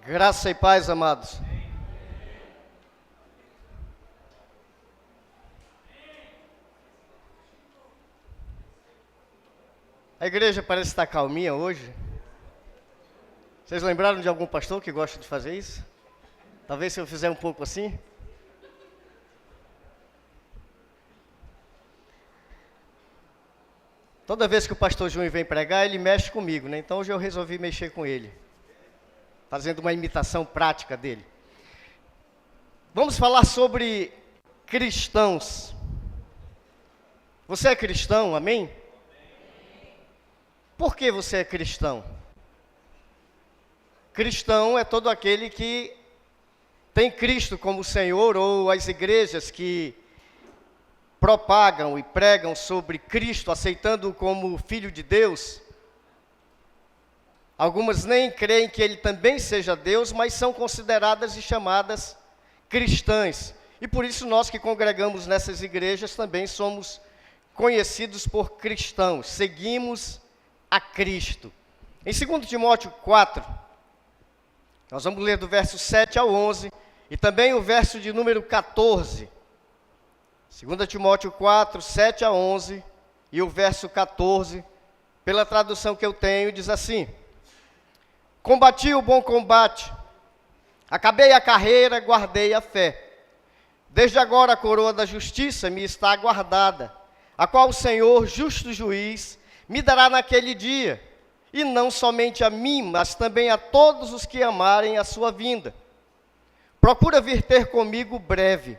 Graça e paz, amados. A igreja parece estar calminha hoje. Vocês lembraram de algum pastor que gosta de fazer isso? Talvez se eu fizer um pouco assim. Toda vez que o pastor Júnior vem pregar, ele mexe comigo, né? Então hoje eu resolvi mexer com ele, fazendo uma imitação prática dele. Vamos falar sobre cristãos. Você é cristão, amém? Por que você é cristão? Cristão é todo aquele que tem Cristo como Senhor, ou as igrejas que propagam e pregam sobre Cristo, aceitando-o como Filho de Deus. Algumas nem creem que ele também seja Deus, mas são consideradas e chamadas cristãs. E por isso nós que congregamos nessas igrejas também somos conhecidos por cristãos, seguimos a Cristo. Em 2 Timóteo 4, nós vamos ler do verso 7 ao 11, e também o verso de número 14. 2 Timóteo 4, 7 a 11, e o verso 14, pela tradução que eu tenho, diz assim: Combati o bom combate, acabei a carreira, guardei a fé. Desde agora a coroa da justiça me está aguardada, a qual o Senhor, justo juiz, me dará naquele dia, e não somente a mim, mas também a todos os que amarem a sua vinda. Procura vir ter comigo breve,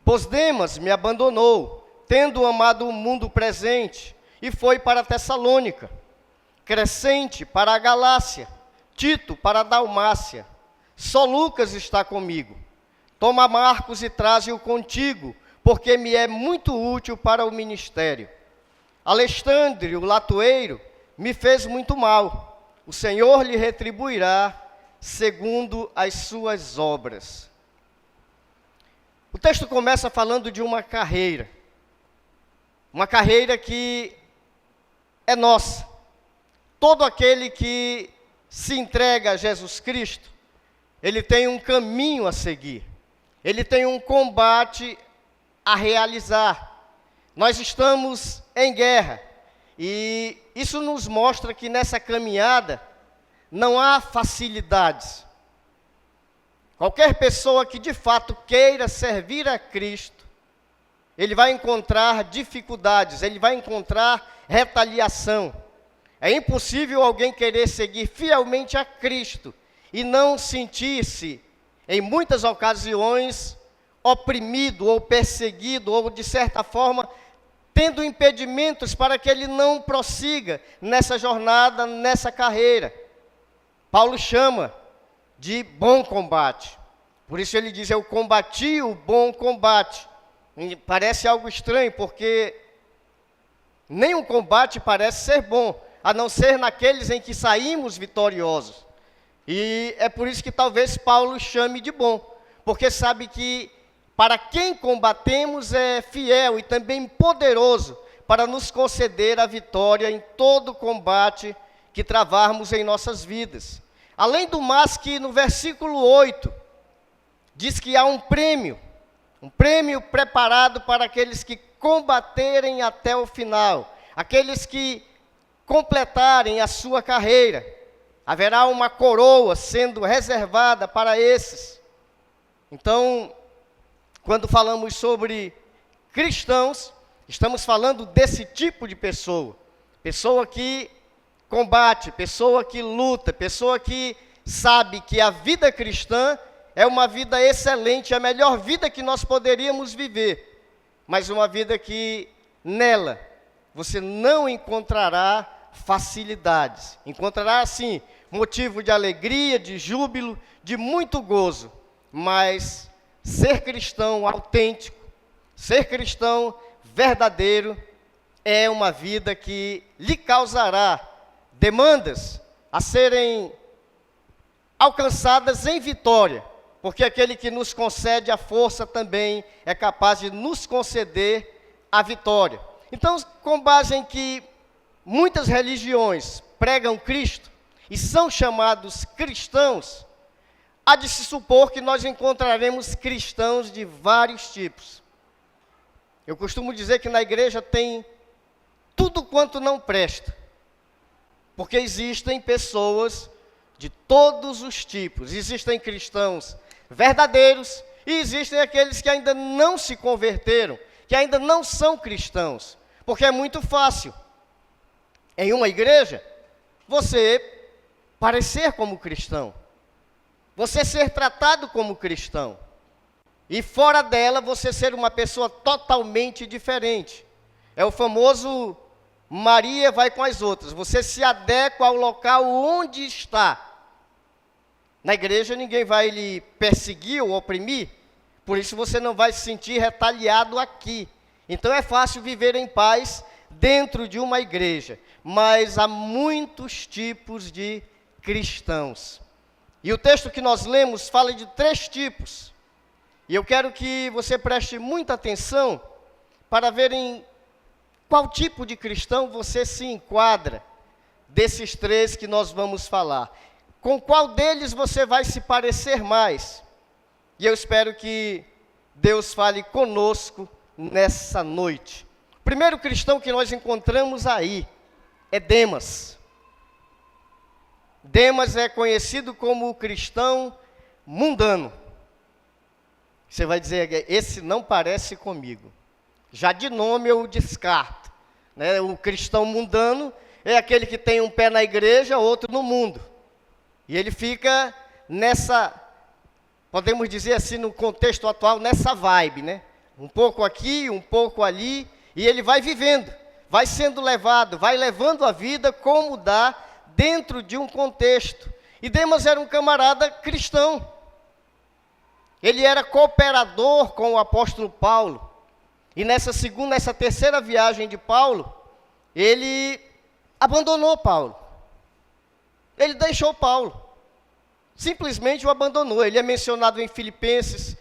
pois Demas me abandonou, tendo amado o mundo presente, e foi para Tessalônica. Crescente para a Galácia, Tito para a Dalmácia. Só Lucas está comigo. Toma Marcos e traze-o contigo, porque me é muito útil para o ministério. Alexandre, o latoeiro, me fez muito mal. O Senhor lhe retribuirá segundo as suas obras. O texto começa falando de uma carreira que é nossa. Todo aquele que se entrega a Jesus Cristo, ele tem um caminho a seguir, ele tem um combate a realizar. Nós estamos em guerra, e isso nos mostra que nessa caminhada não há facilidades. Qualquer pessoa que de fato queira servir a Cristo, ele vai encontrar dificuldades, ele vai encontrar retaliação. É impossível alguém querer seguir fielmente a Cristo e não sentir-se, em muitas ocasiões, oprimido ou perseguido, ou de certa forma, tendo impedimentos para que ele não prossiga nessa jornada, nessa carreira. Paulo chama de bom combate. Por isso ele diz: eu combati o bom combate. E parece algo estranho, porque nenhum combate parece ser bom, a não ser naqueles em que saímos vitoriosos. E é por isso que talvez Paulo chame de bom, porque sabe que para quem combatemos é fiel e também poderoso para nos conceder a vitória em todo combate que travarmos em nossas vidas. Além do mais, que no versículo 8, diz que há um prêmio preparado para aqueles que combaterem até o final, aqueles que completarem a sua carreira. Haverá uma coroa sendo reservada para esses. Então, quando falamos sobre cristãos, estamos falando desse tipo de pessoa. Pessoa que combate, pessoa que luta, pessoa que sabe que a vida cristã é uma vida excelente, a melhor vida que nós poderíamos viver. Mas uma vida que nela você não encontrará facilidades. Encontrará, sim, motivo de alegria, de júbilo, de muito gozo. Mas ser cristão autêntico, ser cristão verdadeiro, é uma vida que lhe causará demandas a serem alcançadas em vitória, porque aquele que nos concede a força também é capaz de nos conceder a vitória. Então, com base em que muitas religiões pregam Cristo e são chamados cristãos, há de se supor que nós encontraremos cristãos de vários tipos. Eu costumo dizer que na igreja tem tudo quanto não presta, porque existem pessoas de todos os tipos. Existem cristãos verdadeiros e existem aqueles que ainda não se converteram, que ainda não são cristãos, porque é muito fácil, em uma igreja, você parecer como cristão, você ser tratado como cristão, e fora dela você ser uma pessoa totalmente diferente. É o famoso Maria vai com as outras, você se adequa ao local onde está. Na igreja ninguém vai lhe perseguir ou oprimir, por isso você não vai se sentir retaliado aqui. Então é fácil viver em paz dentro de uma igreja, mas há muitos tipos de cristãos. E o texto que nós lemos fala de 3 tipos. E eu quero que você preste muita atenção para ver em qual tipo de cristão você se enquadra desses 3 que nós vamos falar. Com qual deles você vai se parecer mais? E eu espero que Deus fale conosco nessa noite. O primeiro cristão que nós encontramos aí é Demas. Demas é conhecido como o cristão mundano. Você vai dizer, esse não parece comigo. Já de nome eu o descarto, né? O cristão mundano é aquele que tem um pé na igreja, outro no mundo. E ele fica nessa, podemos dizer assim, no contexto atual, nessa vibe, né? Um pouco aqui, um pouco ali, e ele vai vivendo, vai sendo levado, vai levando a vida como dá dentro de um contexto. E Demas era um camarada cristão. Ele era cooperador com o apóstolo Paulo. E nessa terceira viagem de Paulo, ele abandonou Paulo. Ele deixou Paulo. Simplesmente o abandonou. Ele é mencionado em Filipenses,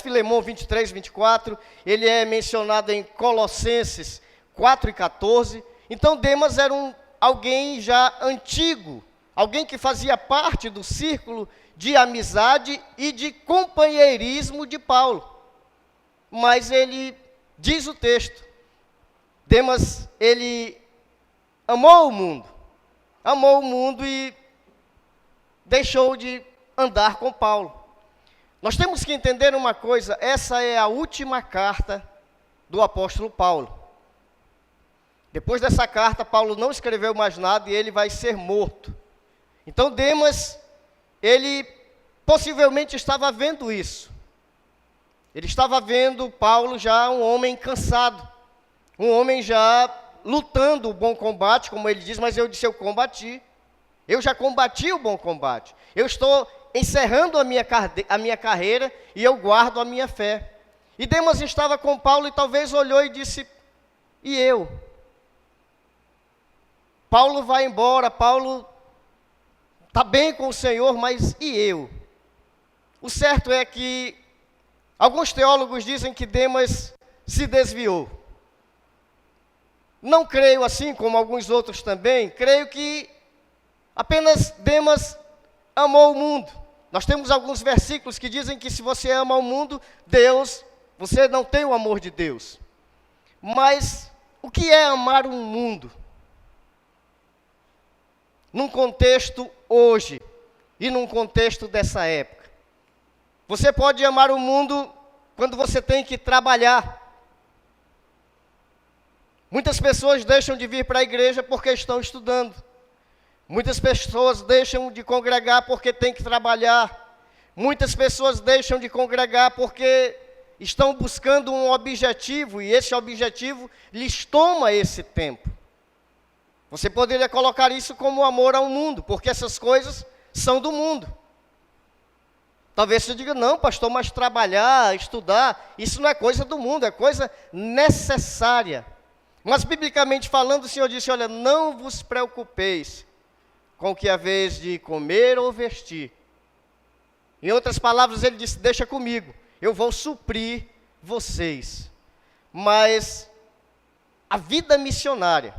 Filemão 23, 24. Ele é mencionado em Colossenses 4 e 14. Então Demas era alguém já antigo, alguém que fazia parte do círculo de amizade e de companheirismo de Paulo. Mas ele, diz o texto, Demas, ele amou o mundo e deixou de andar com Paulo. Nós temos que entender uma coisa, essa é a última carta do apóstolo Paulo. Depois dessa carta, Paulo não escreveu mais nada e ele vai ser morto. Então Demas, ele possivelmente estava vendo isso. Ele estava vendo Paulo já um homem cansado, um homem já lutando o bom combate, como ele diz, mas eu disse, eu combati. Eu já combati o bom combate. Eu estou encerrando a minha carreira e eu guardo a minha fé. E Demas estava com Paulo e talvez olhou e disse, e eu? Paulo vai embora, Paulo está bem com o Senhor, mas e eu? O certo é que alguns teólogos dizem que Demas se desviou. Não creio assim, como alguns outros também, creio que apenas Demas amou o mundo. Nós temos alguns versículos que dizem que se você ama o mundo, você não tem o amor de Deus. Mas o que é amar um mundo? Num contexto hoje e num contexto dessa época. Você pode amar o mundo quando você tem que trabalhar. Muitas pessoas deixam de vir para a igreja porque estão estudando. Muitas pessoas deixam de congregar porque têm que trabalhar. Muitas pessoas deixam de congregar porque estão buscando um objetivo e esse objetivo lhes toma esse tempo. Você poderia colocar isso como amor ao mundo, porque essas coisas são do mundo. Talvez você diga, não, pastor, mas trabalhar, estudar, isso não é coisa do mundo, é coisa necessária. Mas, biblicamente falando, o Senhor disse, olha, não vos preocupeis com o que haveis de comer ou vestir. Em outras palavras, ele disse, deixa comigo, eu vou suprir vocês. Mas a vida missionária,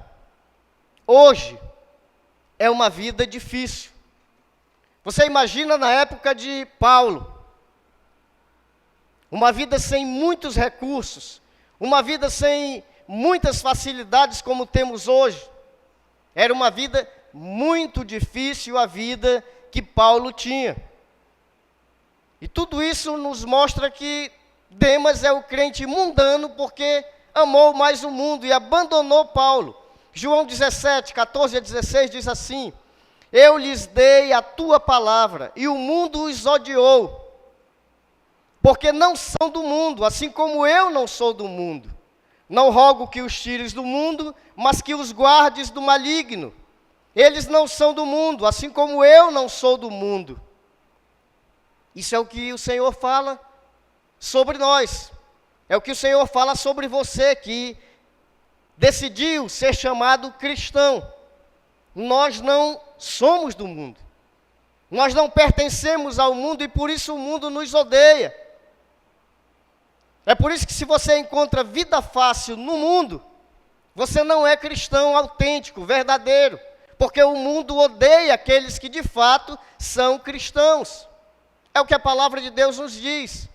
hoje, é uma vida difícil. Você imagina na época de Paulo, uma vida sem muitos recursos, uma vida sem muitas facilidades como temos hoje. Era uma vida muito difícil a vida que Paulo tinha. E tudo isso nos mostra que Demas é o crente mundano porque amou mais o mundo e abandonou Paulo. João 17, 14 a 16 diz assim: eu lhes dei a tua palavra e o mundo os odiou, porque não são do mundo, assim como eu não sou do mundo. Não rogo que os tires do mundo, mas que os guardes do maligno. Eles não são do mundo, assim como eu não sou do mundo. Isso é o que o Senhor fala sobre nós. É o que o Senhor fala sobre você, que decidiu ser chamado cristão. Nós não somos do mundo. Nós não pertencemos ao mundo e por isso o mundo nos odeia. É por isso que se você encontra vida fácil no mundo, você não é cristão autêntico, verdadeiro. Porque o mundo odeia aqueles que de fato são cristãos. É o que a palavra de Deus nos diz.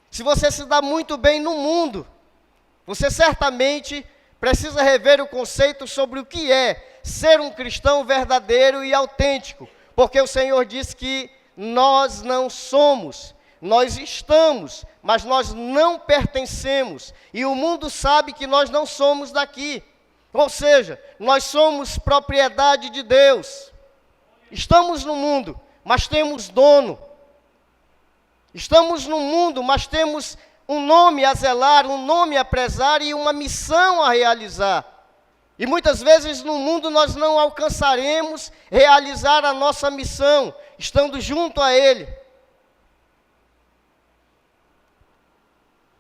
Se você se dá muito bem no mundo, você certamente precisa rever o conceito sobre o que é ser um cristão verdadeiro e autêntico. Porque o Senhor diz que nós não somos, nós estamos, mas nós não pertencemos. E o mundo sabe que nós não somos daqui. Ou seja, nós somos propriedade de Deus. Estamos no mundo, mas temos dono. Estamos no mundo, mas temos um nome a zelar, um nome a prezar e uma missão a realizar. E muitas vezes no mundo nós não alcançaremos realizar a nossa missão, estando junto a Ele.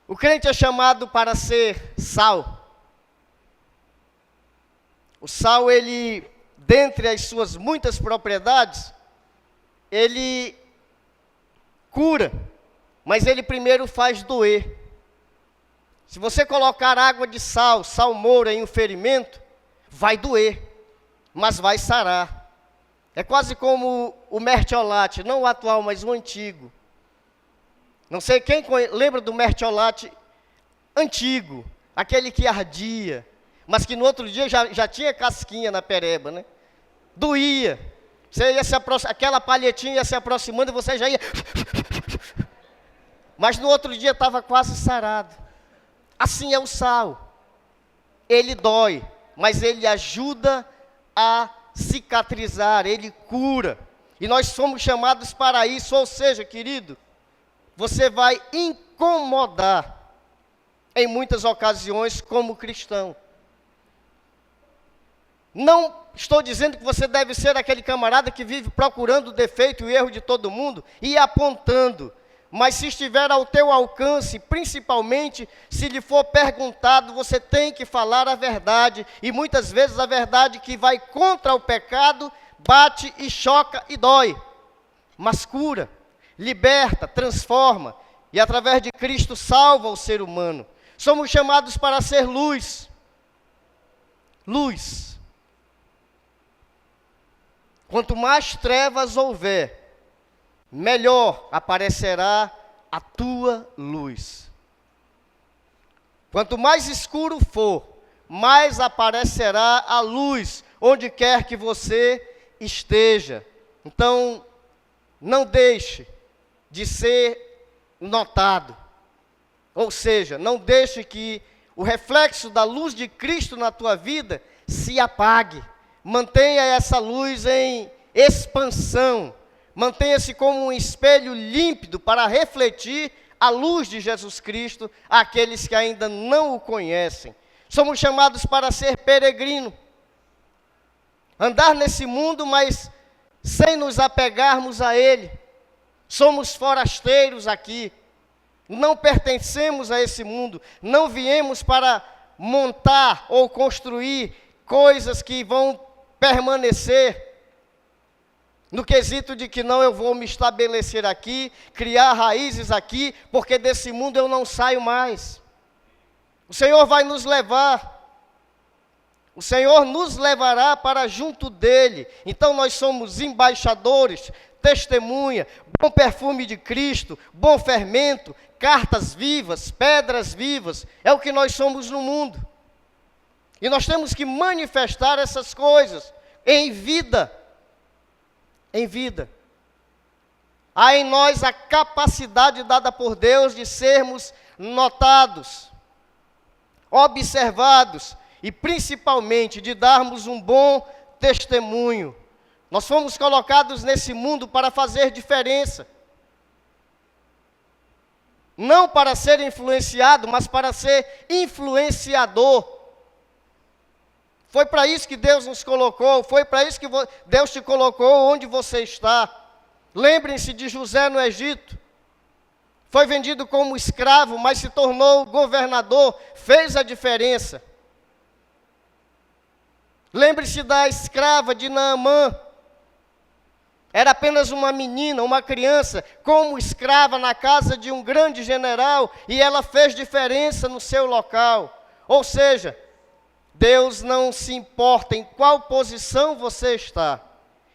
O crente é chamado para ser sal. O sal, ele, dentre as suas muitas propriedades, ele cura, mas ele primeiro faz doer. Se você colocar água de sal, salmoura em um ferimento, vai doer, mas vai sarar. É quase como o mertiolate, não o atual, mas o antigo. Não sei quem lembra do mertiolate antigo, aquele que ardia, mas que no outro dia já tinha casquinha na pereba, né? Doía. Você ia se aquela palhetinha ia se aproximando e você já ia... Mas no outro dia estava quase sarado. Assim é o sal. Ele dói, mas ele ajuda a cicatrizar, ele cura. E nós somos chamados para isso, ou seja, querido, você vai incomodar em muitas ocasiões como cristão. Não estou dizendo que você deve ser aquele camarada que vive procurando o defeito e o erro de todo mundo e apontando. Mas se estiver ao teu alcance, principalmente se lhe for perguntado, você tem que falar a verdade. E muitas vezes a verdade que vai contra o pecado, bate e choca e dói. Mas cura, liberta, transforma. E através de Cristo salva o ser humano. Somos chamados para ser luz. Luz. Quanto mais trevas houver, melhor aparecerá a tua luz. Quanto mais escuro for, mais aparecerá a luz, onde quer que você esteja. Então, não deixe de ser notado. Ou seja, não deixe que o reflexo da luz de Cristo na tua vida se apague. Mantenha essa luz em expansão. Mantenha-se como um espelho límpido para refletir a luz de Jesus Cristo àqueles que ainda não o conhecem. Somos chamados para ser peregrino. Andar nesse mundo, mas sem nos apegarmos a ele. Somos forasteiros aqui. Não pertencemos a esse mundo. Não viemos para montar ou construir coisas que vão permanecer. No quesito de que não, eu vou me estabelecer aqui, criar raízes aqui, porque desse mundo eu não saio mais. O Senhor vai nos levar. O Senhor nos levará para junto dele. Então nós somos embaixadores, testemunha, bom perfume de Cristo, bom fermento, cartas vivas, pedras vivas. É o que nós somos no mundo. E nós temos que manifestar essas coisas em vida. Em vida. Há em nós a capacidade dada por Deus de sermos notados, observados e principalmente de darmos um bom testemunho. Nós fomos colocados nesse mundo para fazer diferença. Não para ser influenciado, mas para ser influenciador. Foi para isso que Deus nos colocou, foi para isso que Deus te colocou onde você está. Lembrem-se de José no Egito. Foi vendido como escravo, mas se tornou governador, fez a diferença. Lembre-se da escrava de Naamã. Era apenas uma menina, uma criança, como escrava na casa de um grande general, e ela fez diferença no seu local. Ou seja, Deus não se importa em qual posição você está.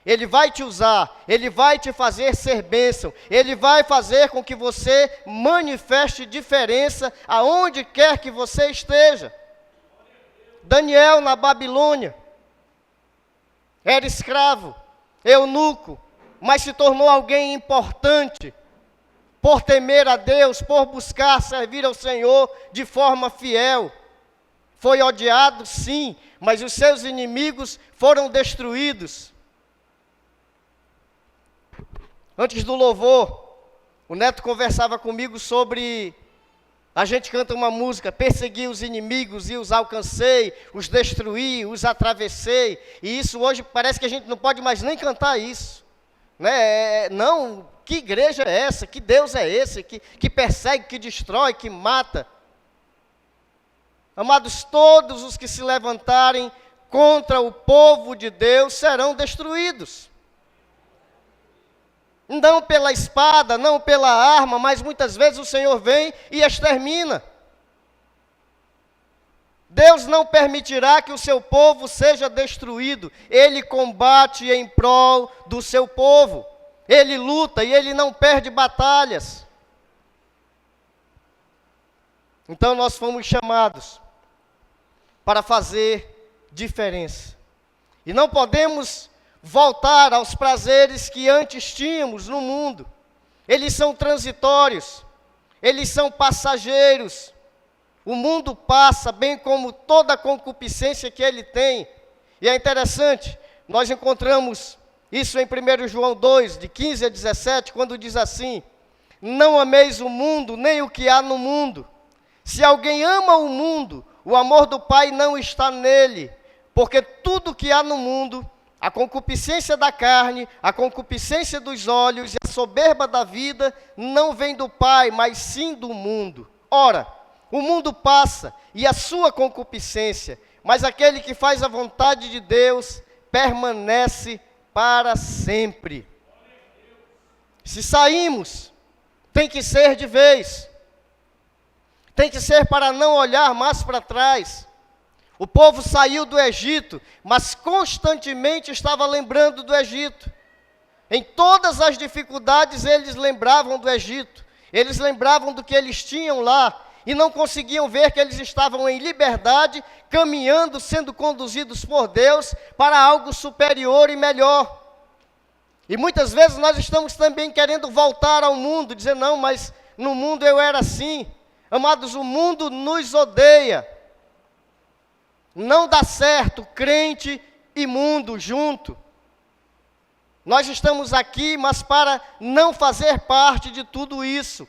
Ele vai te usar, Ele vai te fazer ser bênção, Ele vai fazer com que você manifeste diferença aonde quer que você esteja. Daniel na Babilônia era escravo, eunuco, mas se tornou alguém importante por temer a Deus, por buscar servir ao Senhor de forma fiel. Foi odiado, sim, mas os seus inimigos foram destruídos. Antes do louvor, o Neto conversava comigo sobre... A gente canta uma música, persegui os inimigos e os alcancei, os destruí, os atravessei. E isso hoje parece que a gente não pode mais nem cantar isso. Né? Não, que igreja é essa? Que Deus é esse? Que persegue, que destrói, que mata? Amados, todos os que se levantarem contra o povo de Deus serão destruídos. Não pela espada, não pela arma, mas muitas vezes o Senhor vem e extermina. Deus não permitirá que o seu povo seja destruído. Ele combate em prol do seu povo. Ele luta e ele não perde batalhas. Então nós fomos chamados para fazer diferença. E não podemos voltar aos prazeres que antes tínhamos no mundo. Eles são transitórios, eles são passageiros. O mundo passa, bem como toda a concupiscência que ele tem. E é interessante, nós encontramos isso em 1 João 2, de 15 a 17, quando diz assim: não ameis o mundo, nem o que há no mundo. Se alguém ama o mundo, o amor do Pai não está nele, porque tudo que há no mundo, a concupiscência da carne, a concupiscência dos olhos e a soberba da vida não vem do Pai, mas sim do mundo. Ora, o mundo passa e a sua concupiscência, mas aquele que faz a vontade de Deus permanece para sempre. Se saímos, tem que ser de vez. Tem que ser para não olhar mais para trás. O povo saiu do Egito, mas constantemente estava lembrando do Egito. Em todas as dificuldades eles lembravam do Egito. Eles lembravam do que eles tinham lá. E não conseguiam ver que eles estavam em liberdade, caminhando, sendo conduzidos por Deus para algo superior e melhor. E muitas vezes nós estamos também querendo voltar ao mundo, dizer, não, mas no mundo eu era assim. Amados, o mundo nos odeia. Não dá certo crente e mundo junto. Nós estamos aqui, mas para não fazer parte de tudo isso.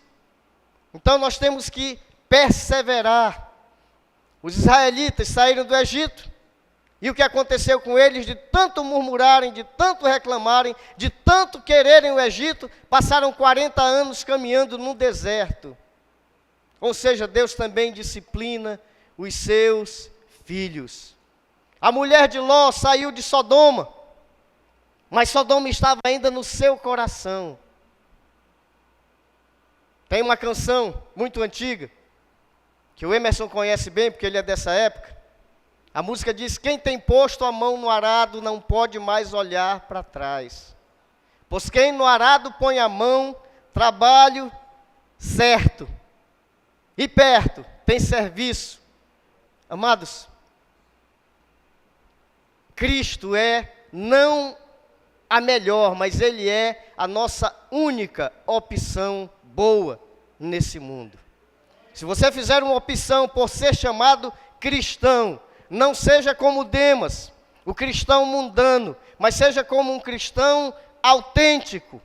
Então nós temos que perseverar. Os israelitas saíram do Egito, e o que aconteceu com eles, de tanto murmurarem, de tanto reclamarem, de tanto quererem o Egito, passaram 40 anos caminhando no deserto. Ou seja, Deus também disciplina os seus filhos. A mulher de Ló saiu de Sodoma, mas Sodoma estava ainda no seu coração. Tem uma canção muito antiga, que o Emerson conhece bem, porque ele é dessa época. A música diz: quem tem posto a mão no arado não pode mais olhar para trás. Pois quem no arado põe a mão, trabalho certo. E perto tem serviço. Amados, Cristo é não a melhor, mas Ele é a nossa única opção boa nesse mundo. Se você fizer uma opção por ser chamado cristão, não seja como Demas, o cristão mundano, mas seja como um cristão autêntico.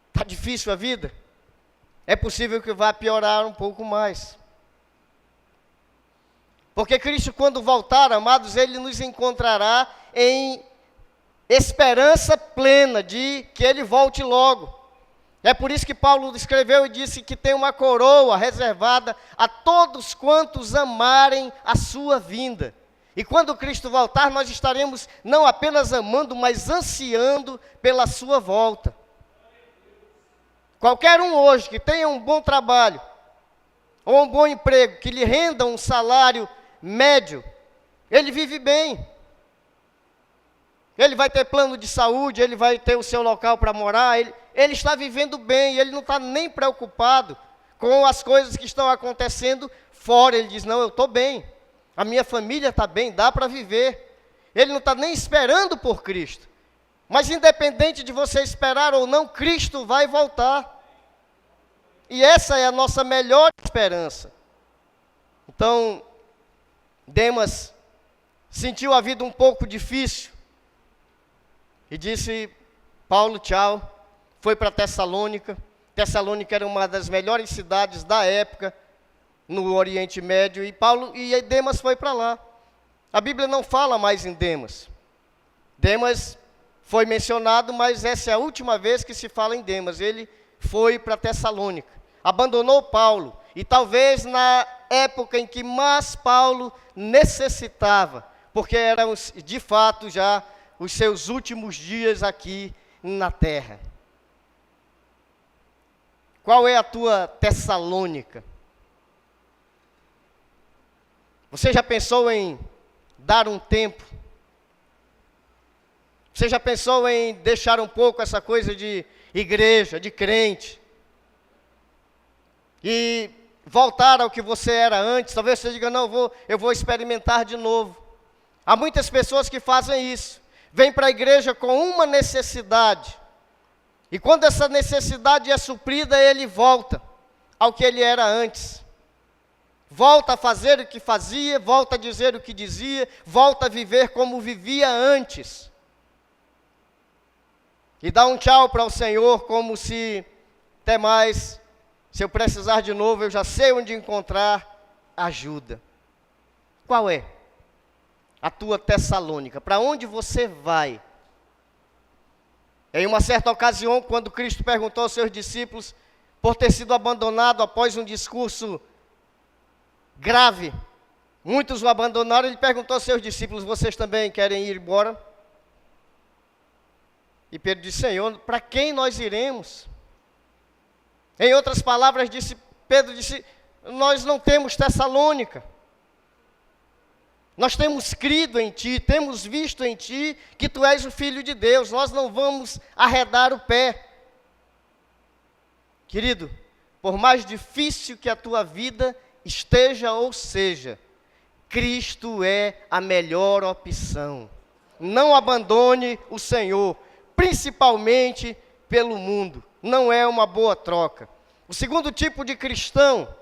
Está difícil a vida? É possível que vá piorar um pouco mais. Porque Cristo, quando voltar, amados, Ele nos encontrará em esperança plena de que Ele volte logo. É por isso que Paulo escreveu e disse que tem uma coroa reservada a todos quantos amarem a sua vinda. E quando Cristo voltar, nós estaremos não apenas amando, mas ansiando pela sua volta. Qualquer um hoje que tenha um bom trabalho, ou um bom emprego, que lhe renda um salário médio, ele vive bem. Ele vai ter plano de saúde, ele vai ter o seu local para morar, ele está vivendo bem, ele não está nem preocupado com as coisas que estão acontecendo fora. Ele diz, não, eu estou bem, a minha família está bem, dá para viver. Ele não está nem esperando por Cristo. Mas independente de você esperar ou não, Cristo vai voltar. E essa é a nossa melhor esperança. Então, Demas sentiu a vida um pouco difícil e disse, Paulo, tchau. Foi para Tessalônica. Tessalônica era uma das melhores cidades da época no Oriente Médio, e Demas foi para lá. A Bíblia não fala mais em Demas. Demas foi mencionado, mas essa é a última vez que se fala em Demas. Ele foi para Tessalônica, abandonou Paulo, e talvez na época em que mais Paulo necessitava, porque eram de fato já os seus últimos dias aqui na terra. Qual é a tua Tessalônica? Você já pensou em dar um tempo? Você já pensou em deixar um pouco essa coisa de igreja, de crente? E voltar ao que você era antes? Talvez você diga, não, eu vou experimentar de novo. Há muitas pessoas que fazem isso. Vêm para a igreja com uma necessidade. E quando essa necessidade é suprida, ele volta ao que ele era antes. Volta a fazer o que fazia, volta a dizer o que dizia, volta a viver como vivia antes. E dá um tchau para o Senhor, como se, até mais, se eu precisar de novo, eu já sei onde encontrar ajuda. Qual é a tua Tessalônica? Para onde você vai? Em uma certa ocasião, quando Cristo perguntou aos seus discípulos, por ter sido abandonado após um discurso grave, muitos o abandonaram, ele perguntou aos seus discípulos, vocês também querem ir embora? E Pedro disse, Senhor, para quem nós iremos? Em outras palavras, Pedro disse, nós não temos Tessalônica. Nós temos crido em Ti, temos visto em Ti que Tu és o Filho de Deus, nós não vamos arredar o pé. Querido, por mais difícil que a tua vida esteja ou seja, Cristo é a melhor opção. Não abandone o Senhor, principalmente pelo mundo. Não é uma boa troca. O segundo tipo de cristão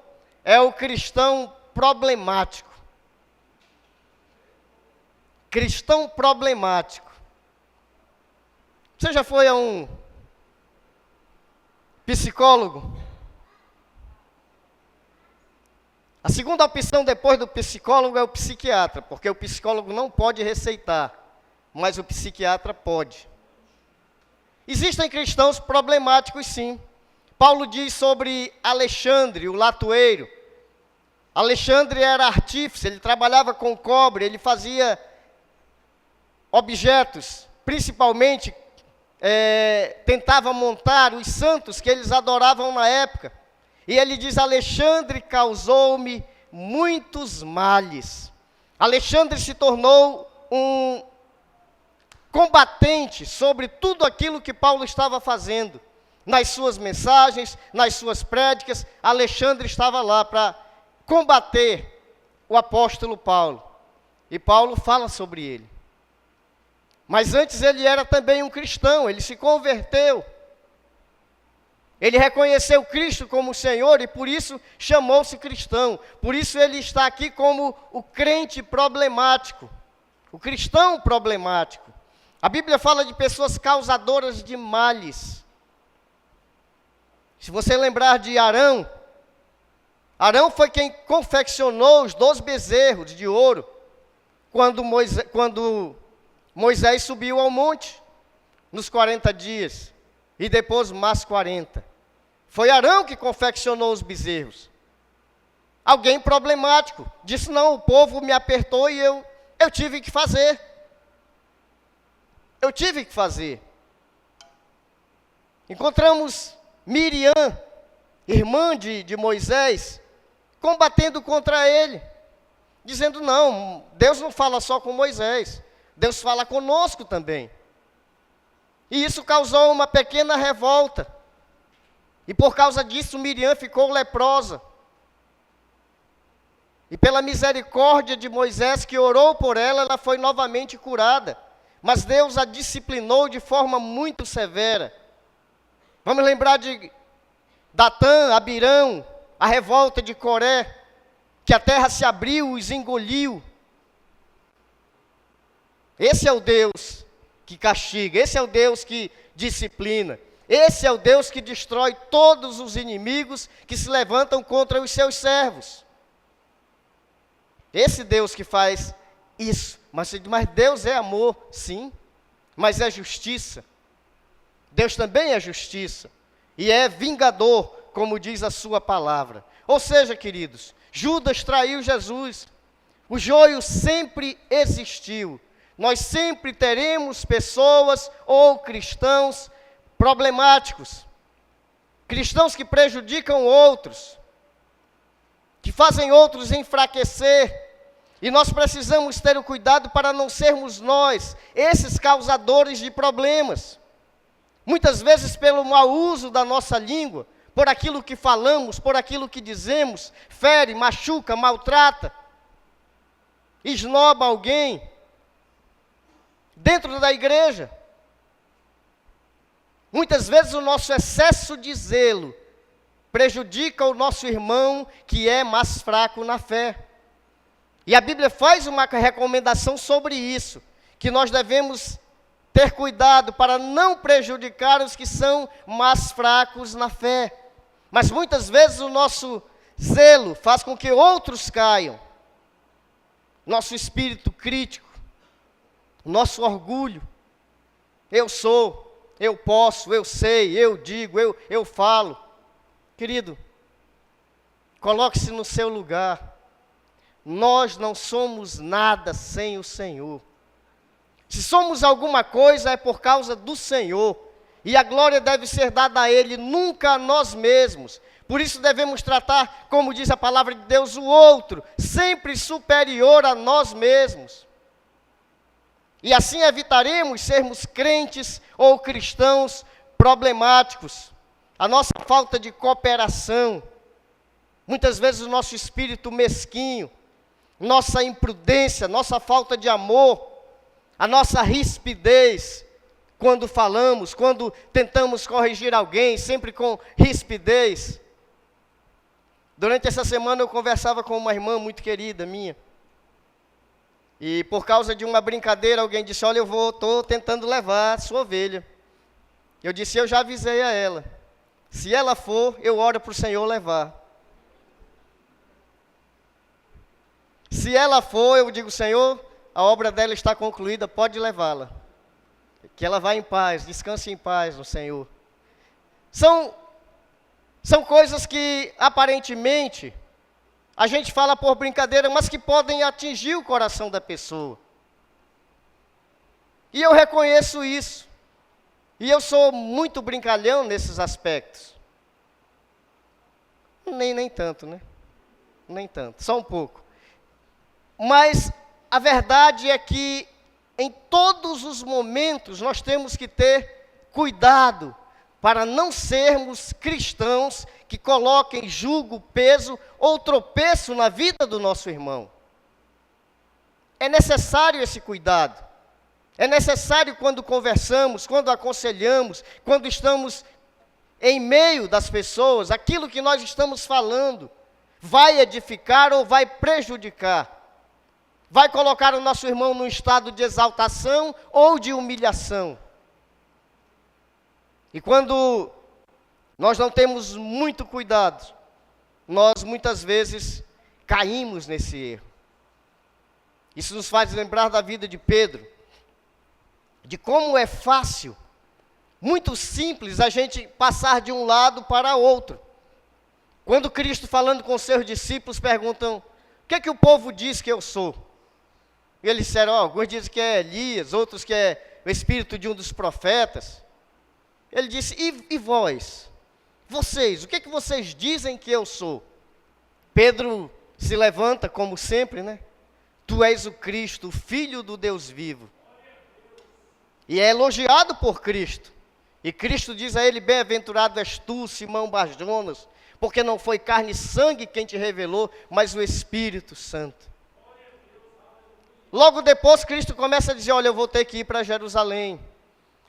é o cristão problemático. Cristão problemático. Você já foi a um psicólogo? A segunda opção depois do psicólogo é o psiquiatra, porque o psicólogo não pode receitar, mas o psiquiatra pode. Existem cristãos problemáticos, sim. Paulo diz sobre Alexandre, o latoeiro. Alexandre era artífice, ele trabalhava com cobre, ele fazia objetos, principalmente tentava montar os santos que eles adoravam na época. E ele diz, Alexandre causou-me muitos males. Alexandre se tornou um combatente sobre tudo aquilo que Paulo estava fazendo. Nas suas mensagens, nas suas prédicas, Alexandre estava lá para combater o apóstolo Paulo. E Paulo fala sobre ele. Mas antes ele era também um cristão, ele se converteu. Ele reconheceu Cristo como Senhor e por isso chamou-se cristão. Por isso ele está aqui como o crente problemático, o cristão problemático. A Bíblia fala de pessoas causadoras de males. Se você lembrar de Arão, Arão foi quem confeccionou os 12 bezerros de ouro, quando Moisés subiu ao monte, nos 40 dias, e depois mais 40. Foi Arão que confeccionou os bezerros. Alguém problemático, disse, não, o povo me apertou e eu tive que fazer. Eu tive que fazer. Encontramos Miriam, irmã de Moisés, combatendo contra ele, dizendo, não, Deus não fala só com Moisés, Deus fala conosco também. E isso causou uma pequena revolta. E por causa disso, Miriam ficou leprosa. E pela misericórdia de Moisés, que orou por ela, ela foi novamente curada. Mas Deus a disciplinou de forma muito severa. Vamos lembrar de Datã, Abirão, a revolta de Coré, que a terra se abriu e os engoliu. Esse é o Deus que castiga, esse é o Deus que disciplina, esse é o Deus que destrói todos os inimigos que se levantam contra os seus servos. Esse Deus que faz isso, mas Deus é amor, sim, mas é justiça. Deus também é justiça e é vingador, como diz a sua palavra. Ou seja, queridos, Judas traiu Jesus, o joio sempre existiu. Nós sempre teremos pessoas ou cristãos problemáticos, cristãos que prejudicam outros, que fazem outros enfraquecer, e nós precisamos ter o cuidado para não sermos nós esses causadores de problemas. Muitas vezes pelo mau uso da nossa língua, por aquilo que falamos, por aquilo que dizemos, fere, machuca, maltrata, esnoba alguém dentro da igreja. Muitas vezes o nosso excesso de zelo prejudica o nosso irmão que é mais fraco na fé. E a Bíblia faz uma recomendação sobre isso, que nós devemos ter cuidado para não prejudicar os que são mais fracos na fé. Mas muitas vezes o nosso zelo faz com que outros caiam. Nosso espírito crítico, nosso orgulho. Eu sou, eu posso, eu sei, eu digo, eu falo. Querido, coloque-se no seu lugar. Nós não somos nada sem o Senhor. Se somos alguma coisa é por causa do Senhor. E a glória deve ser dada a Ele, nunca a nós mesmos. Por isso devemos tratar, como diz a palavra de Deus, o outro, sempre superior a nós mesmos. E assim evitaremos sermos crentes ou cristãos problemáticos. A nossa falta de cooperação, muitas vezes o nosso espírito mesquinho, nossa imprudência, nossa falta de amor, a nossa rispidez, quando falamos, quando tentamos corrigir alguém, sempre com rispidez. Durante essa semana eu conversava com uma irmã muito querida minha, e por causa de uma brincadeira, alguém disse, olha, estou tentando levar a sua ovelha. Eu disse, eu já avisei a ela, se ela for, eu oro para o Senhor levar. Se ela for, eu digo, Senhor, a obra dela está concluída, pode levá-la. Que ela vá em paz, descanse em paz no Senhor. São coisas que, aparentemente, a gente fala por brincadeira, mas que podem atingir o coração da pessoa. E eu reconheço isso. E eu sou muito brincalhão nesses aspectos. Nem tanto, né? Nem tanto, só um pouco. Mas a verdade é que Em todos os momentos nós temos que ter cuidado para não sermos cristãos que coloquem jugo, peso ou tropeço na vida do nosso irmão. É necessário esse cuidado. É necessário quando conversamos, quando aconselhamos, quando estamos em meio das pessoas, aquilo que nós estamos falando vai edificar ou vai prejudicar. Vai colocar o nosso irmão num estado de exaltação ou de humilhação. E quando nós não temos muito cuidado, nós muitas vezes caímos nesse erro. Isso nos faz lembrar da vida de Pedro, de como é fácil, muito simples, a gente passar de um lado para outro. Quando Cristo, falando com seus discípulos, perguntam: o que é que o povo diz que eu sou? E eles disseram: alguns dizem que é Elias, outros que é o espírito de um dos profetas. Ele disse: e vós? Vocês, o que é que vocês dizem que eu sou? Pedro se levanta, como sempre, né? Tu és o Cristo, o Filho do Deus vivo. E é elogiado por Cristo. E Cristo diz a ele: bem-aventurado és tu, Simão Bar-Jonas, porque não foi carne e sangue quem te revelou, mas o Espírito Santo. Logo depois, Cristo começa a dizer: olha, eu vou ter que ir para Jerusalém.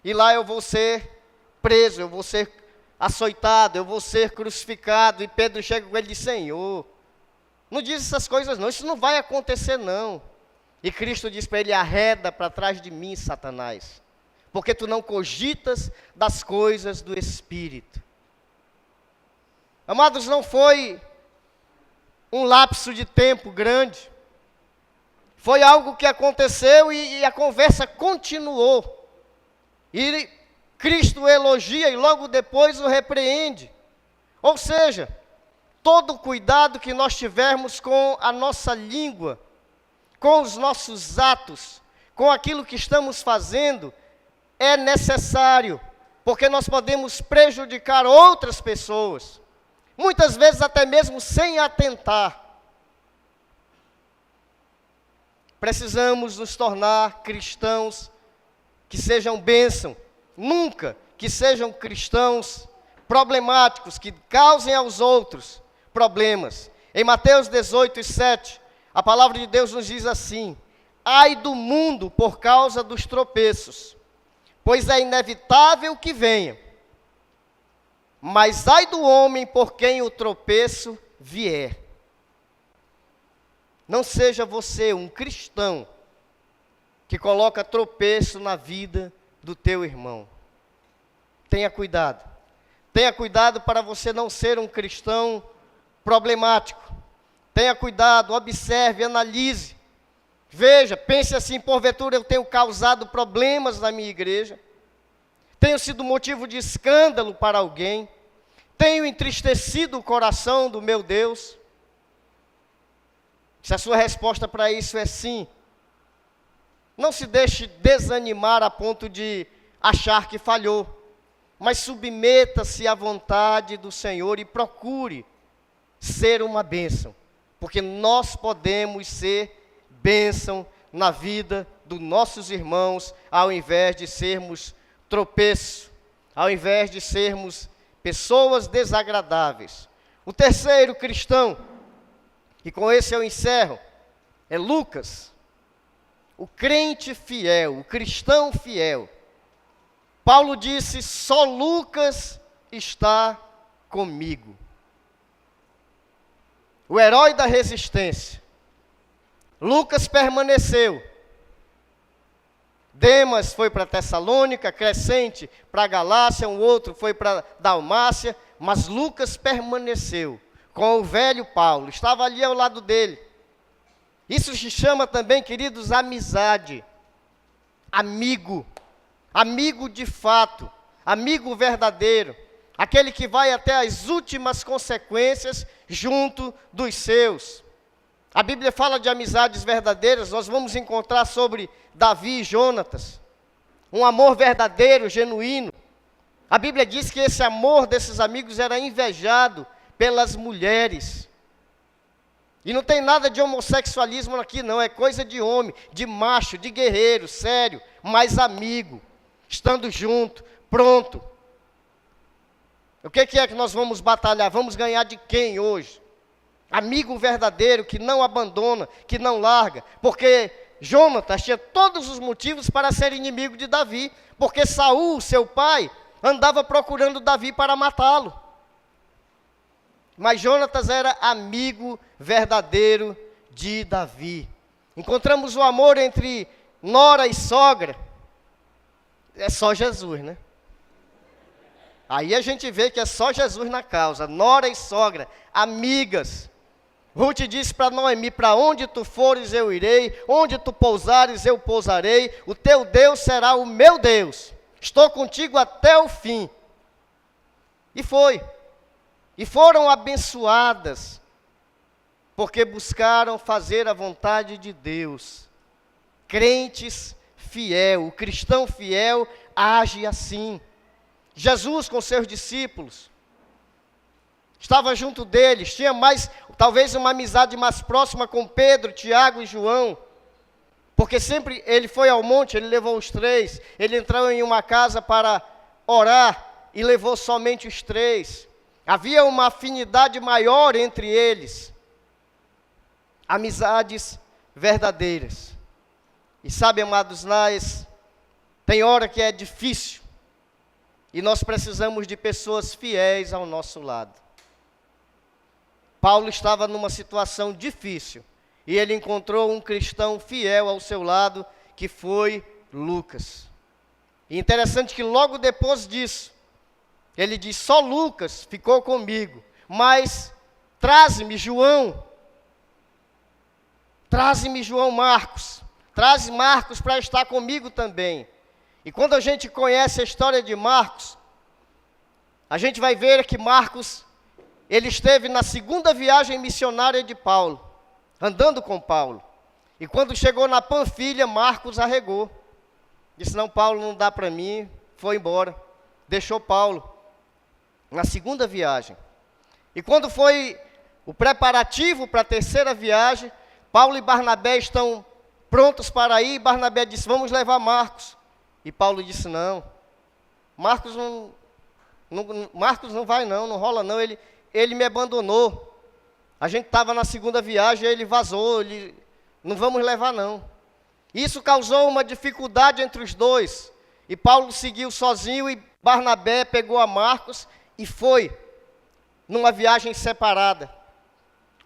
E lá eu vou ser preso, eu vou ser açoitado, eu vou ser crucificado. E Pedro chega com ele e diz: Senhor, não diz essas coisas não, isso não vai acontecer não. E Cristo diz para ele: arreda para trás de mim, Satanás, porque tu não cogitas das coisas do Espírito. Amados, não foi um lapso de tempo grande. Foi algo que aconteceu e a conversa continuou. E Cristo elogia e logo depois o repreende. Ou seja, todo o cuidado que nós tivermos com a nossa língua, com os nossos atos, com aquilo que estamos fazendo, é necessário, porque nós podemos prejudicar outras pessoas, muitas vezes até mesmo sem atentar. Precisamos nos tornar cristãos que sejam bênção, nunca que sejam cristãos problemáticos, que causem aos outros problemas. Em Mateus 18:7, a palavra de Deus nos diz assim: ai do mundo por causa dos tropeços, pois é inevitável que venha, mas ai do homem por quem o tropeço vier. Não seja você um cristão que coloca tropeço na vida do teu irmão. Tenha cuidado. Tenha cuidado para você não ser um cristão problemático. Tenha cuidado, observe, analise. Veja, pense assim: porventura eu tenho causado problemas na minha igreja? Tenho sido motivo de escândalo para alguém? Tenho entristecido o coração do meu Deus? Se a sua resposta para isso é sim, não se deixe desanimar a ponto de achar que falhou, mas submeta-se à vontade do Senhor e procure ser uma bênção, porque nós podemos ser bênção na vida dos nossos irmãos, ao invés de sermos tropeço, ao invés de sermos pessoas desagradáveis. O terceiro cristão, e com esse eu encerro, é Lucas, o crente fiel, o cristão fiel. Paulo disse: só Lucas está comigo. O herói da resistência. Lucas permaneceu. Demas foi para Tessalônica, Crescente para Galácia, um outro foi para Dalmácia, mas Lucas permaneceu com o velho Paulo, estava ali ao lado dele. Isso se chama também, queridos, amizade. Amigo. Amigo de fato, amigo verdadeiro, aquele que vai até as últimas consequências junto dos seus. A Bíblia fala de amizades verdadeiras, nós vamos encontrar sobre Davi e Jonatas, um amor verdadeiro, genuíno. A Bíblia diz que esse amor desses amigos era invejado pelas mulheres. E não tem nada de homossexualismo aqui não, é coisa de homem, de macho, de guerreiro, sério, mas amigo, estando junto, pronto. O que é que nós vamos batalhar? Vamos ganhar de quem hoje? Amigo verdadeiro, que não abandona, que não larga. Porque Jonatas tinha todos os motivos para ser inimigo de Davi. Porque Saul, seu pai, andava procurando Davi para matá-lo. Mas Jonatas era amigo verdadeiro de Davi. Encontramos o amor entre nora e sogra. É só Jesus, né? Aí a gente vê que é só Jesus na causa. Nora e sogra, amigas. Ruth disse para Noemi: para onde tu fores eu irei, onde tu pousares eu pousarei, o teu Deus será o meu Deus. Estou contigo até o fim. E foi. E foram abençoadas, porque buscaram fazer a vontade de Deus. Crentes fiel, o cristão fiel age assim. Jesus com seus discípulos, estava junto deles, tinha mais, talvez uma amizade mais próxima com Pedro, Tiago e João, porque sempre ele foi ao monte, ele levou os 3, ele entrou em uma casa para orar e levou somente os 3, havia uma afinidade maior entre eles, amizades verdadeiras. E sabe, amados, tem hora que é difícil, e nós precisamos de pessoas fiéis ao nosso lado. Paulo estava numa situação difícil, e ele encontrou um cristão fiel ao seu lado, que foi Lucas. E interessante que logo depois disso, ele diz: só Lucas ficou comigo, mas traze-me João Marcos, traze Marcos para estar comigo também. E quando a gente conhece a história de Marcos, a gente vai ver que Marcos, ele esteve na segunda viagem missionária de Paulo, andando com Paulo. E quando chegou na Panfilha, Marcos arregou. Disse: não, Paulo não dá para mim, foi embora. Deixou Paulo na segunda viagem. E quando foi o preparativo para a terceira viagem, Paulo e Barnabé estão prontos para ir. Barnabé disse: vamos levar Marcos. E Paulo disse: não, Marcos não vai não rola não, ele me abandonou. A gente estava na segunda viagem, ele vazou, não vamos levar não. Isso causou uma dificuldade entre os dois. E Paulo seguiu sozinho e Barnabé pegou a Marcos e foi numa viagem separada.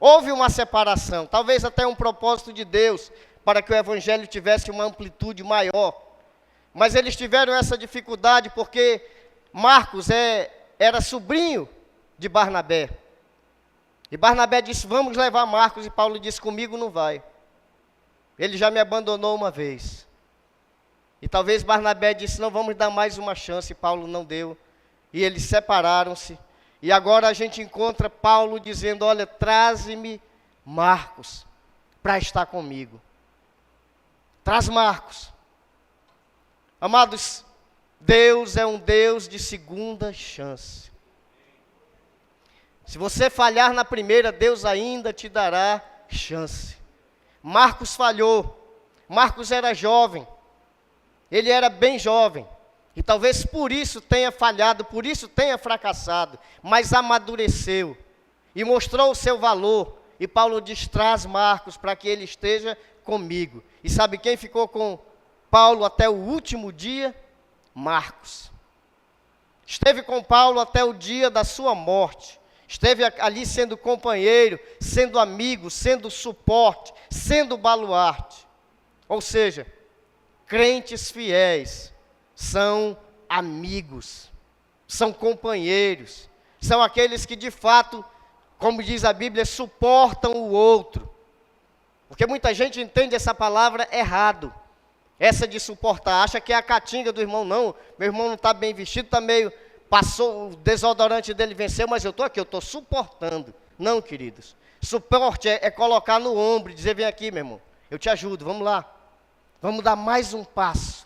Houve uma separação, talvez até um propósito de Deus, para que o evangelho tivesse uma amplitude maior. Mas eles tiveram essa dificuldade porque Marcos era sobrinho de Barnabé. E Barnabé disse: vamos levar Marcos. E Paulo disse: comigo não vai. Ele já me abandonou uma vez. E talvez Barnabé disse: não, vamos dar mais uma chance. E Paulo não deu. E eles separaram-se. E agora a gente encontra Paulo dizendo: olha, traze-me Marcos para estar comigo. Traz Marcos. Amados, Deus é um Deus de segunda chance. Se você falhar na primeira, Deus ainda te dará chance. Marcos falhou. Marcos era jovem. Ele era bem jovem. E talvez por isso tenha falhado, por isso tenha fracassado. Mas amadureceu. E mostrou o seu valor. E Paulo diz: traz Marcos para que ele esteja comigo. E sabe quem ficou com Paulo até o último dia? Marcos. Esteve com Paulo até o dia da sua morte. Esteve ali sendo companheiro, sendo amigo, sendo suporte, sendo baluarte. Ou seja, crentes fiéis são amigos, são companheiros, são aqueles que de fato, como diz a Bíblia, suportam o outro. Porque muita gente entende essa palavra errado. Essa de suportar, acha que é a catinga do irmão. Não, meu irmão não está bem vestido, está meio, passou, o desodorante dele venceu, mas eu estou aqui, eu estou suportando. Não, queridos, suporte é colocar no ombro, dizer: vem aqui, meu irmão, eu te ajudo, vamos lá, vamos dar mais um passo.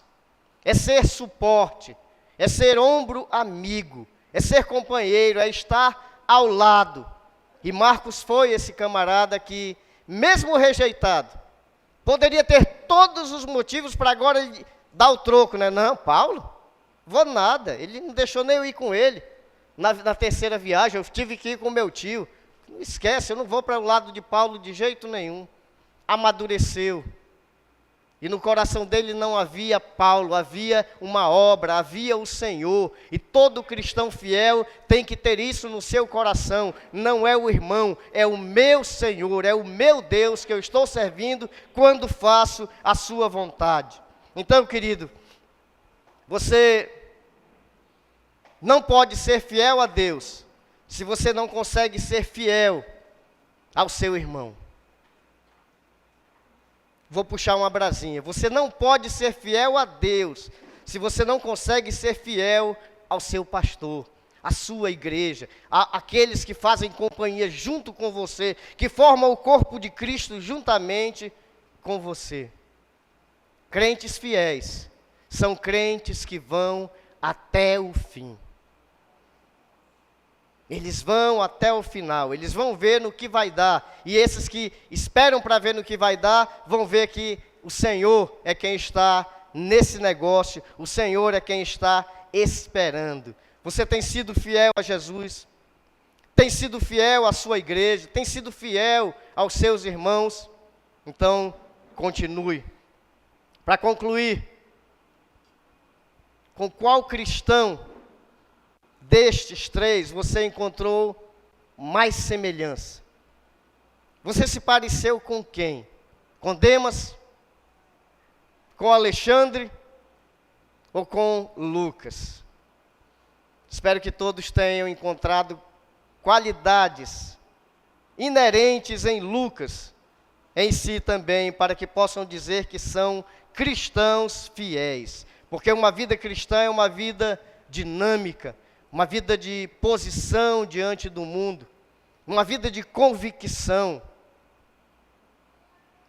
É ser suporte, é ser ombro amigo, é ser companheiro, é estar ao lado. E Marcos foi esse camarada que, mesmo rejeitado, poderia ter todos os motivos para agora ele dar o troco, né? Não, Paulo, vou nada. Ele não deixou nem eu ir com ele. Na terceira viagem, eu tive que ir com meu tio. Não esquece, eu não vou para o lado de Paulo de jeito nenhum. Amadureceu. E no coração dele não havia Paulo, havia uma obra, havia o Senhor. E todo cristão fiel tem que ter isso no seu coração. Não é o irmão, é o meu Senhor, é o meu Deus que eu estou servindo quando faço a sua vontade. Então, querido, você não pode ser fiel a Deus se você não consegue ser fiel ao seu irmão. Vou puxar uma brasinha. Você não pode ser fiel a Deus se você não consegue ser fiel ao seu pastor, à sua igreja, àqueles que fazem companhia junto com você, que formam o corpo de Cristo juntamente com você. Crentes fiéis são crentes que vão até o fim. Eles vão até o final, eles vão ver no que vai dar. E esses que esperam para ver no que vai dar, vão ver que o Senhor é quem está nesse negócio, o Senhor é quem está esperando. Você tem sido fiel a Jesus, tem sido fiel à sua igreja, tem sido fiel aos seus irmãos. Então, continue. Para concluir, com qual cristão destes três você encontrou mais semelhança? Você se pareceu com quem? Com Demas? Com Alexandre? Ou com Lucas? Espero que todos tenham encontrado qualidades inerentes em Lucas, em si também, para que possam dizer que são cristãos fiéis. Porque uma vida cristã é uma vida dinâmica, uma vida de posição diante do mundo, uma vida de convicção.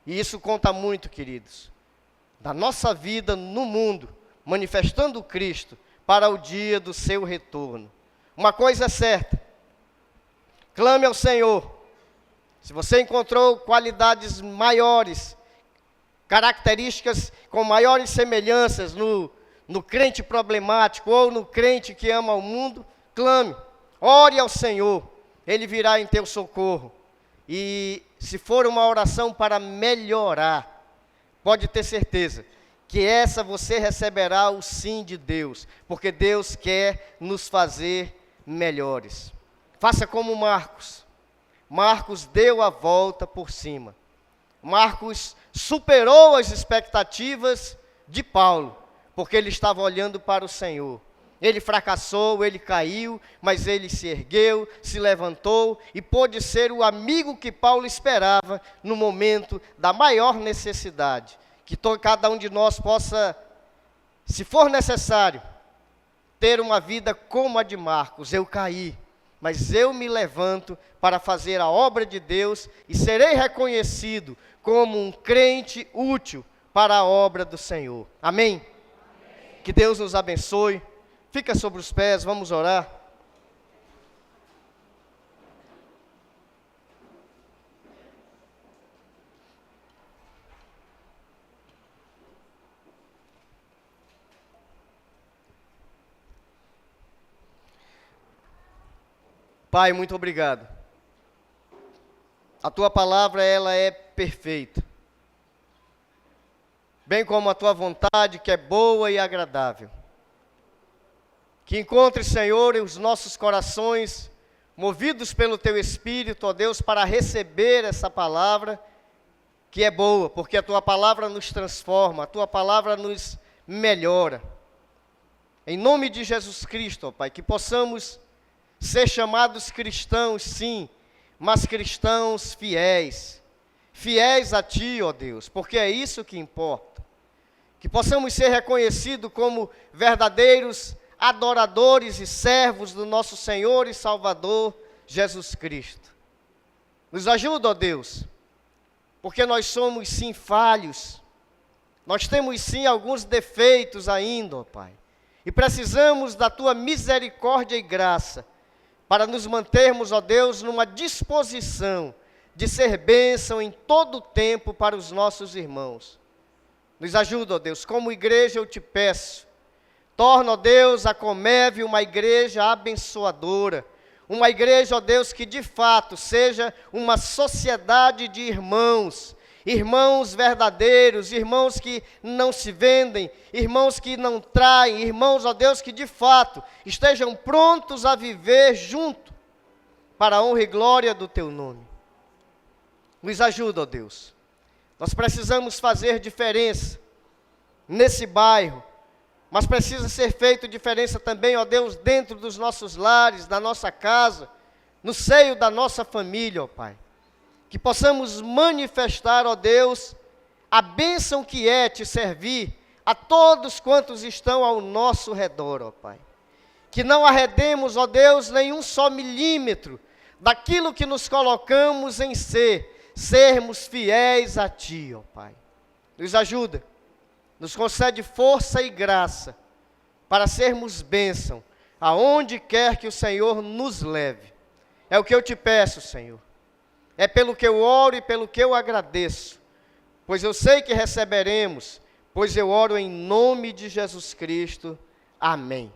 E isso conta muito, queridos, da nossa vida no mundo, manifestando Cristo para o dia do seu retorno. Uma coisa é certa, clame ao Senhor. Se você encontrou qualidades maiores, características com maiores semelhanças no crente problemático ou no crente que ama o mundo, clame, ore ao Senhor, Ele virá em teu socorro. E se for uma oração para melhorar, pode ter certeza que essa você receberá o sim de Deus, porque Deus quer nos fazer melhores. Faça como Marcos. Marcos deu a volta por cima. Marcos superou as expectativas de Paulo, porque ele estava olhando para o Senhor. Ele fracassou, ele caiu, mas ele se ergueu, se levantou e pôde ser o amigo que Paulo esperava no momento da maior necessidade. Que cada um de nós possa, se for necessário, ter uma vida como a de Marcos. Eu caí, mas eu me levanto para fazer a obra de Deus e serei reconhecido como um crente útil para a obra do Senhor. Amém? Que Deus nos abençoe. Fica sobre os pés, vamos orar. Pai, muito obrigado. A tua palavra, ela é perfeita. Bem como a tua vontade, que é boa e agradável. Que encontre, Senhor, os nossos corações movidos pelo teu Espírito, ó Deus, para receber essa palavra, que é boa, porque a tua palavra nos transforma, a tua palavra nos melhora. Em nome de Jesus Cristo, ó Pai, que possamos ser chamados cristãos, sim, mas cristãos fiéis. Fiéis a Ti, ó Deus, porque é isso que importa. Que possamos ser reconhecidos como verdadeiros adoradores e servos do nosso Senhor e Salvador, Jesus Cristo. Nos ajuda, ó Deus, porque nós somos sim falhos, nós temos sim alguns defeitos ainda, ó Pai, e precisamos da Tua misericórdia e graça, para nos mantermos, ó Deus, numa disposição de ser bênção em todo o tempo para os nossos irmãos. Nos ajuda, ó Deus, como igreja eu te peço, torna, ó Deus, a Comeve uma igreja abençoadora, uma igreja, ó Deus, que de fato seja uma sociedade de irmãos, irmãos verdadeiros, irmãos que não se vendem, irmãos que não traem, irmãos, ó Deus, que de fato estejam prontos a viver junto, para a honra e glória do teu nome. Nos ajuda, ó Deus. Nós precisamos fazer diferença nesse bairro, mas precisa ser feito diferença também, ó Deus, dentro dos nossos lares, da nossa casa, no seio da nossa família, ó Pai. Que possamos manifestar, ó Deus, a bênção que é te servir a todos quantos estão ao nosso redor, ó Pai. Que não arredemos, ó Deus, nenhum só milímetro daquilo que nos colocamos em sermos fiéis a Ti, ó Pai. Nos ajuda, nos concede força e graça para sermos bênção aonde quer que o Senhor nos leve. É o que eu te peço, Senhor. É pelo que eu oro e pelo que eu agradeço, pois eu sei que receberemos, pois eu oro em nome de Jesus Cristo. Amém.